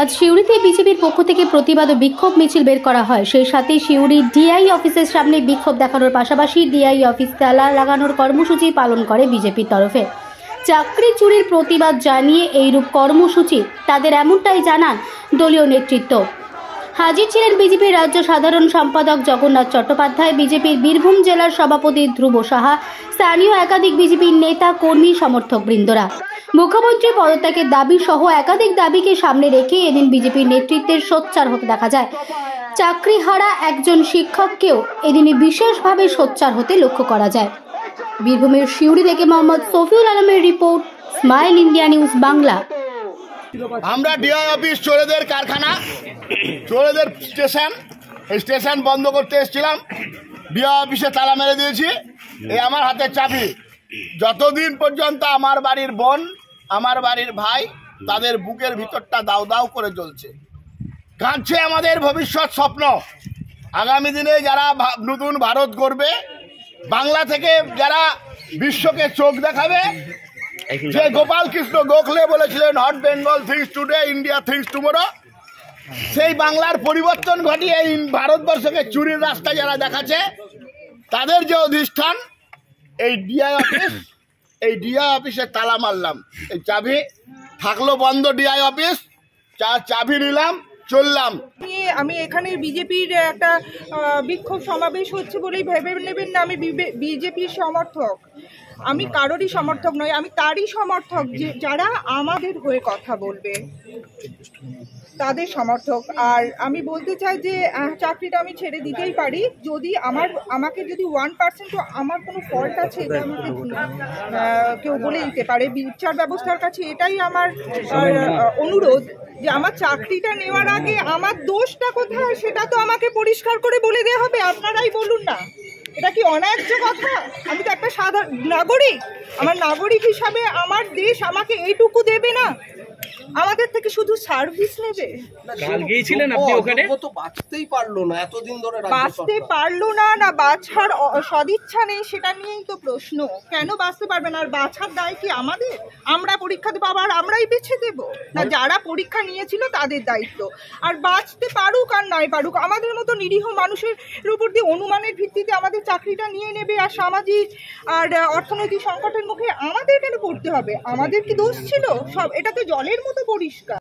আজ সিউড়িতে বিজেপির পক্ষ থেকে প্রতিবাদ ও বিক্ষোভ মিছিল বের করা হয়। সেই সাথে সিউড়ি ডিআই অফিসের সামনে বিক্ষোভ দেখানোর পাশাপাশি ডিআই অফিস তালা লাগানোর কর্মসূচি পালন করে বিজেপির তরফে। চাকরি চুরির প্রতিবাদ জানিয়ে এইরূপ কর্মসূচি তাদের এমনটাই জানান দলীয় নেতৃত্ব। হাজির ছিলেন বিজেপির রাজ্য সাধারণ সম্পাদক জগন্নাথ চট্টোপাধ্যায়, বিজেপির বীরভূম জেলার সভাপতি ধ্রুব সাহা, স্থানীয় একাধিক বিজেপির নেতা কর্মী সমর্থক বৃন্দরা। মুখ্যমন্ত্রী পদত্যাগের দাবি সহ একাধিক দাবিকে সামনে রেখে এদিন বিজেপির নেতৃত্বের সোচ্চার হতে দেখা যায়। চাকরিহারা একজন শিক্ষককেও এদিনে বিশেষভাবে সোচ্চার হতে লক্ষ্য করা যায়। বীরভূমের সিউড়ি থেকে মোহাম্মদ সফিউল আলমের report, smile India news Bangla. আমরা ডিআই অফিস, চোরেদের কারখানা, চোরেদের স্টেশন বন্ধ করতে এসেছিলাম। ডিআই অফিসে তালা মেরে দিয়েছি। এই আমার হাতে চাবি। যতদিন পর্যন্ত আমার বাড়ির বোন, আমার বাড়ির ভাই, তাদের বুকের ভিতরটা দাউ দাউ করে জ্বলছে, কাঁদছে আমাদের ভবিষ্যৎ স্বপ্ন। আগামী দিনে যারা নতুন ভারত গড়বে, বাংলা থেকে যারা বিশ্বকে চোখ দেখাবে, যে গোপাল কৃষ্ণ গোখলে বলেছিলেন north Bengal things today, India things tomorrow, সেই বাংলার পরিবর্তন ঘটিয়ে এই ভারতবর্ষকে চুরির রাস্তা যারা দেখাচ্ছে, তাদের যে অধিষ্ঠান এই ডিআই অফিস, এই ডিআই অফিসে তালা মারলাম। এই চাবি থাকলো বন্ধ, ডিআই অফিস চাবি নিলাম, চললাম। আমি এখানে বিজেপির একটা বিক্ষোভ সমাবেশ হচ্ছে বলেই ভেবে নেবেন না আমি বিজেপির সমর্থক। আমি কারোরই সমর্থক নই, আমি তারই সমর্থক যে যারা আমাদের হয়ে কথা বলবে, তাদের সমর্থক। আর আমি বলতে চাই যে চাকরিটা আমি ছেড়ে দিতেই পারি যদি আমাকে যদি 1% আমার কোনো ফল্ট আছে এটা আমাকে কেউ বলে দিতে পারে। বিচার ব্যবস্থার কাছে এটাই আমার অনুরোধ যে আমার চাকরিটা নেওয়ার আগে আমার দোষটা কোথায় সেটা তো আমাকে পরিষ্কার করে বলে দেওয়া হবে। আপনারাই বলুন না, এটা কি অন্যায্য কথা? আমি তো একটা সাধারণ নাগরিক, আমার নাগরিক হিসাবে আমার দেশ আমাকে এইটুকু দেবে না? আমাদের থেকে শুধু সার্ভিস নেবে? বাঁচতেই পারলো না, এতদিন ধরে বাঁচতে পারলো না, না বাঁচার সদিচ্ছা নেই, সেটা নিয়েই তো প্রশ্ন। কেন বাঁচতে পারবে না? আর বাঁচার দায় কি আমাদের? আমরা পরীক্ষা দেবো আবার আমরাই বেছে দেব না? যারা পরীক্ষা নিয়েছিল তাদের দায়িত্ব। আর বাঁচতে পারুক আর নাই পারুক, আমাদের মতো নিরীহ মানুষের উপর দিয়ে অনুমানের ভিত্তিতে আমাদের চাকরিটা নিয়ে নেবে আর সামাজিক আর অর্থনৈতিক সংকটের মুখে আমাদের কেন পড়তে হবে? আমাদের কি দোষ ছিল? সব এটা তো জলের মতো পরিষ্কার।